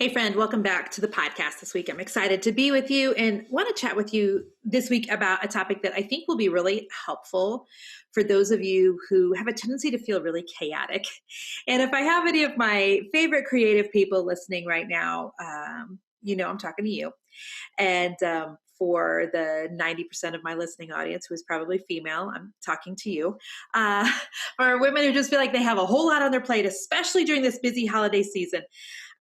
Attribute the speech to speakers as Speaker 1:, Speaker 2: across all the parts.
Speaker 1: Hey friend, welcome back to the podcast this week. I'm excited to be with you and want to chat with you this week about a topic that I think will be really helpful for those of you who have a tendency to feel really chaotic. And if I have any of my favorite creative people listening right now, I'm talking to you. And for the 90% of my listening audience, who is probably female, I'm talking to you. For women who just feel like they have a whole lot on their plate, especially during this busy holiday season,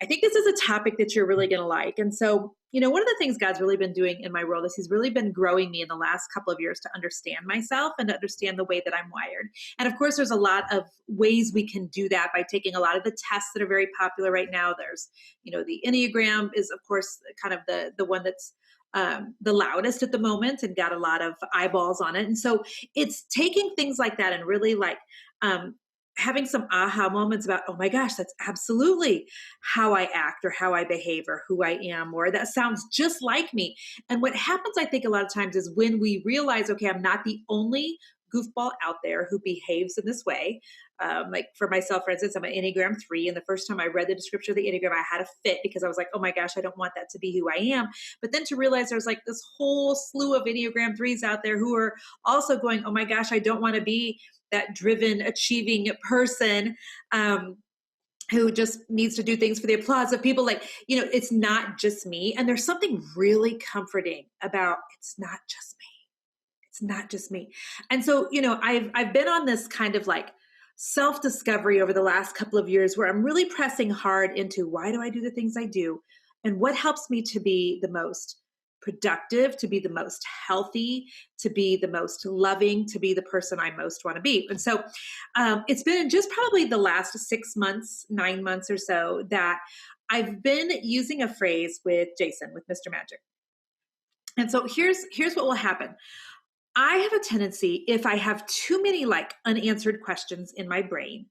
Speaker 1: I think this is a topic that you're really going to like. And so, one of the things God's really been doing in my world is he's really been growing me in the last couple of years to understand myself and to understand the way that I'm wired. And of course, there's a lot of ways we can do that by taking a lot of the tests that are very popular right now. There's, the Enneagram is, of course, kind of the one that's the loudest at the moment and got a lot of eyeballs on it. And so it's taking things like that and really having some aha moments about, oh my gosh, that's absolutely how I act or how I behave or who I am, or that sounds just like me. And what happens, I think, a lot of times is when we realize, okay, I'm not the only goofball out there who behaves in this way. Like for myself, for instance, I'm an Enneagram 3. And the first time I read the description of the Enneagram, I had a fit because I was like, oh my gosh, I don't want that to be who I am. But then to realize there's like this whole slew of Enneagram 3s out there who are also going, oh my gosh, I don't want to be that driven, achieving person who just needs to do things for the applause of people. It's not just me. And there's something really comforting about it's not just me. It's not just me. And so, I've been on this kind of self-discovery over the last couple of years where I'm really pressing hard into why do I do the things I do and what helps me to be the most productive, to be the most healthy, to be the most loving, to be the person I most want to be. And so it's been just probably the last 6 months, 9 months or so that I've been using a phrase with Jason, with Mr. Magic. And so here's what will happen. I have a tendency, if I have too many unanswered questions in my brain,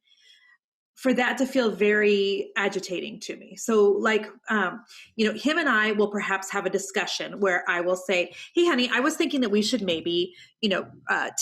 Speaker 1: for that to feel very agitating to me. So him and I will perhaps have a discussion where I will say, hey, honey, I was thinking that we should maybe,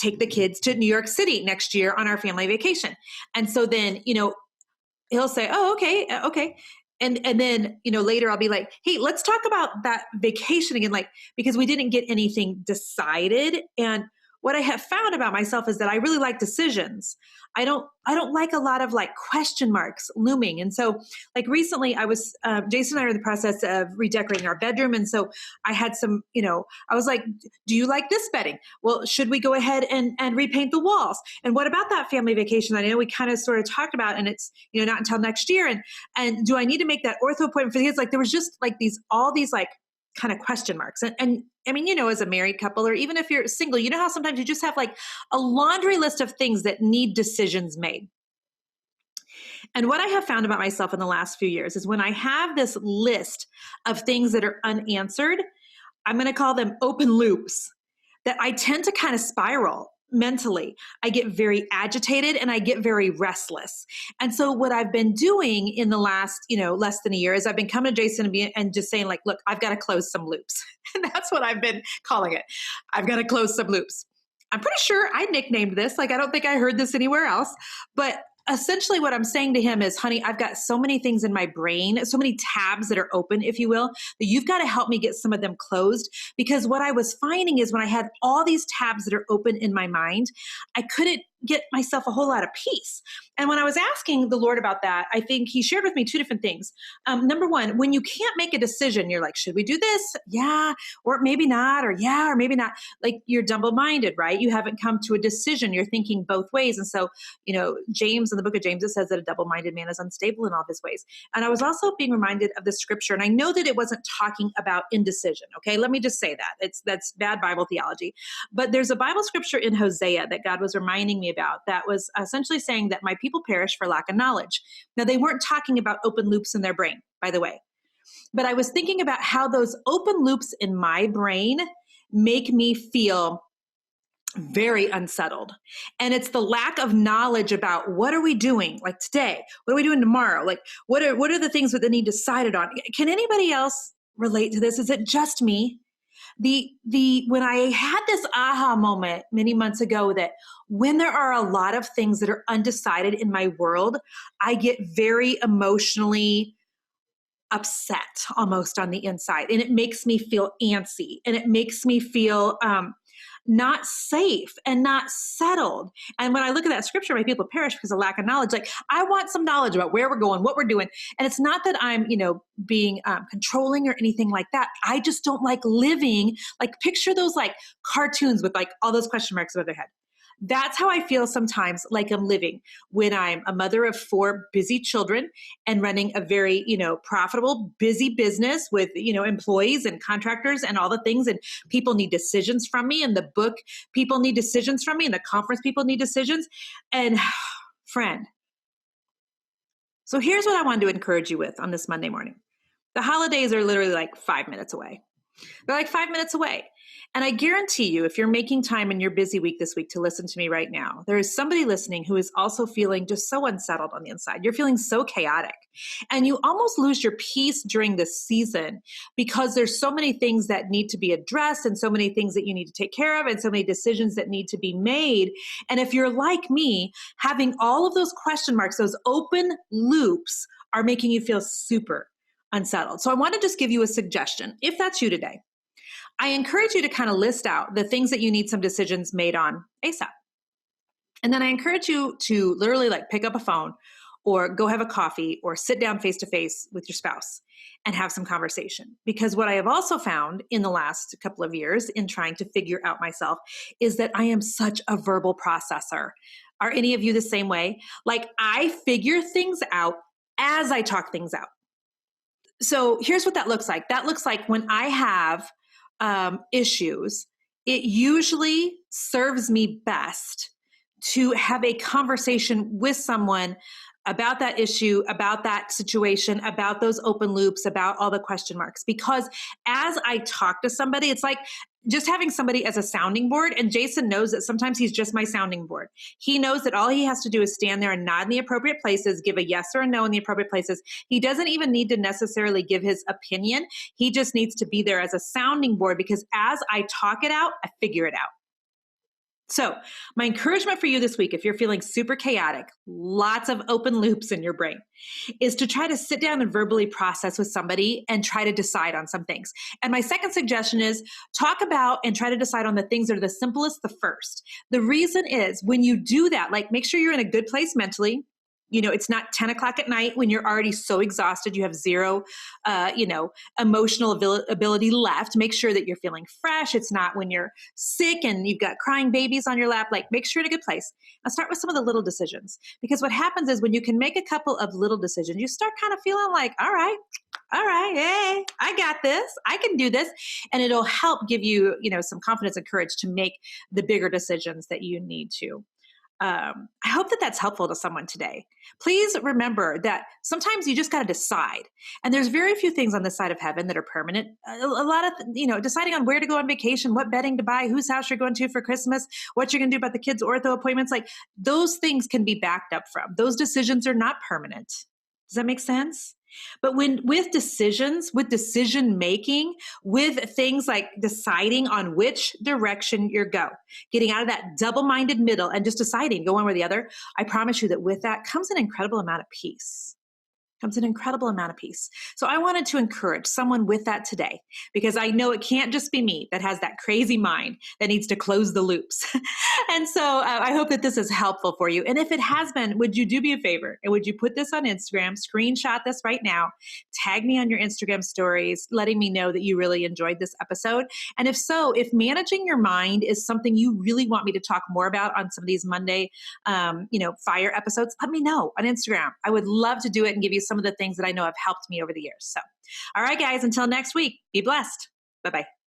Speaker 1: take the kids to New York City next year on our family vacation. And so then, he'll say, oh, okay. And then, later I'll be like, hey, let's talk about that vacation again, because we didn't get anything decided. And what I have found about myself is that I really like decisions. I don't like a lot of question marks looming. And so recently I was, Jason and I are in the process of redecorating our bedroom. And so I had some, I was like, do you like this bedding? Well, should we go ahead and repaint the walls? And what about that family vacation that I know we kind of sort of talked about and it's, not until next year. And do I need to make that ortho appointment for the kids? There was just all these kind of question marks. And I mean, as a married couple, or even if you're single, how sometimes you just have a laundry list of things that need decisions made. And what I have found about myself in the last few years is when I have this list of things that are unanswered, I'm going to call them open loops, that I tend to kind of spiral mentally. I get very agitated and I get very restless. And so what I've been doing in the last, less than a year is I've been coming to Jason and just saying look, I've got to close some loops. And that's what I've been calling it. I've got to close some loops. I'm pretty sure I nicknamed this. I don't think I heard this anywhere else, but essentially what I'm saying to him is, honey, I've got so many things in my brain, so many tabs that are open, if you will, that you've got to help me get some of them closed. Because what I was finding is when I had all these tabs that are open in my mind, I couldn't get myself a whole lot of peace. And when I was asking the Lord about that, I think he shared with me two different things. Number one, when you can't make a decision, you're like, should we do this? Yeah, or maybe not, or yeah, or maybe not. You're double-minded, right? You haven't come to a decision. You're thinking both ways. And so, James, in the book of James, it says that a double-minded man is unstable in all his ways. And I was also being reminded of the scripture, and I know that it wasn't talking about indecision. Okay, let me just say that. That's bad Bible theology. But there's a Bible scripture in Hosea that God was reminding me about that was essentially saying that my people perish for lack of knowledge. Now, they weren't talking about open loops in their brain, by the way. But I was thinking about how those open loops in my brain make me feel very unsettled. And it's the lack of knowledge about what are we doing today? What are we doing tomorrow? What are the things that they need decided on? Can anybody else relate to this? Is it just me? When I had this aha moment many months ago that when there are a lot of things that are undecided in my world, I get very emotionally upset almost on the inside. And it makes me feel antsy, and it makes me feel not safe and not settled. And when I look at that scripture, my people perish because of lack of knowledge. Like, I want some knowledge about where we're going, what we're doing. And it's not that I'm, being controlling or anything like that. I just don't like living. Like, picture those like cartoons with like all those question marks above their head. That's how I feel sometimes like I'm living when I'm a mother of 4 busy children and running a very, profitable, busy business with, employees and contractors and all the things. And people need decisions from me. And the book people need decisions from me. And the conference people need decisions. And friend, so here's what I wanted to encourage you with on this Monday morning. The holidays are literally like 5 minutes away. They're like 5 minutes away. And I guarantee you, if you're making time in your busy week this week to listen to me right now, there is somebody listening who is also feeling just so unsettled on the inside. You're feeling so chaotic. And you almost lose your peace during this season because there's so many things that need to be addressed and so many things that you need to take care of and so many decisions that need to be made. And if you're like me, having all of those question marks, those open loops are making you feel super unsettled. So I want to just give you a suggestion. If that's you today, I encourage you to kind of list out the things that you need some decisions made on ASAP. And then I encourage you to literally like pick up a phone or go have a coffee or sit down face to face with your spouse and have some conversation. Because what I have also found in the last couple of years in trying to figure out myself is that I am such a verbal processor. Are any of you the same way? Like, I figure things out as I talk things out. So here's what that looks like. That looks like when I have issues, it usually serves me best to have a conversation with someone about that issue, about that situation, about those open loops, about all the question marks. Because as I talk to somebody, it's like just having somebody as a sounding board. And Jason knows that sometimes he's just my sounding board. He knows that all he has to do is stand there and nod in the appropriate places, give a yes or a no in the appropriate places. He doesn't even need to necessarily give his opinion. He just needs to be there as a sounding board because as I talk it out, I figure it out. So my encouragement for you this week, if you're feeling super chaotic, lots of open loops in your brain, is to try to sit down and verbally process with somebody and try to decide on some things. And my second suggestion is talk about and try to decide on the things that are the simplest the first. The reason is when you do that, like make sure you're in a good place mentally. It's not 10 o'clock at night when you're already so exhausted, you have zero, emotional ability left. Make sure that you're feeling fresh. It's not when you're sick and you've got crying babies on your lap. Like, make sure you're in a good place. Now start with some of the little decisions, because what happens is when you can make a couple of little decisions, you start kind of feeling like, all right, hey, I got this. I can do this. And it'll help give you, some confidence and courage to make the bigger decisions that you need to. I hope that that's helpful to someone today. Please remember that sometimes you just got to decide. And there's very few things on this side of heaven that are permanent. A lot of, deciding on where to go on vacation, what bedding to buy, whose house you're going to for Christmas, what you're going to do about the kids' ortho appointments, like those things can be backed up from. Those decisions are not permanent. Does that make sense? But with decisions, with decision making, with things like deciding on which direction you're going, getting out of that double-minded middle and just deciding, go one way or the other, I promise you that with that comes an incredible amount of peace. So I wanted to encourage someone with that today, because I know it can't just be me that has that crazy mind that needs to close the loops. And so I hope that this is helpful for you. And if it has been, would you do me a favor? And would you put this on Instagram, screenshot this right now, tag me on your Instagram stories, letting me know that you really enjoyed this episode. And if so, if managing your mind is something you really want me to talk more about on some of these Monday, fire episodes, let me know on Instagram. I would love to do it and give you some of the things that I know have helped me over the years. So, all right, guys, until next week, be blessed. Bye-bye.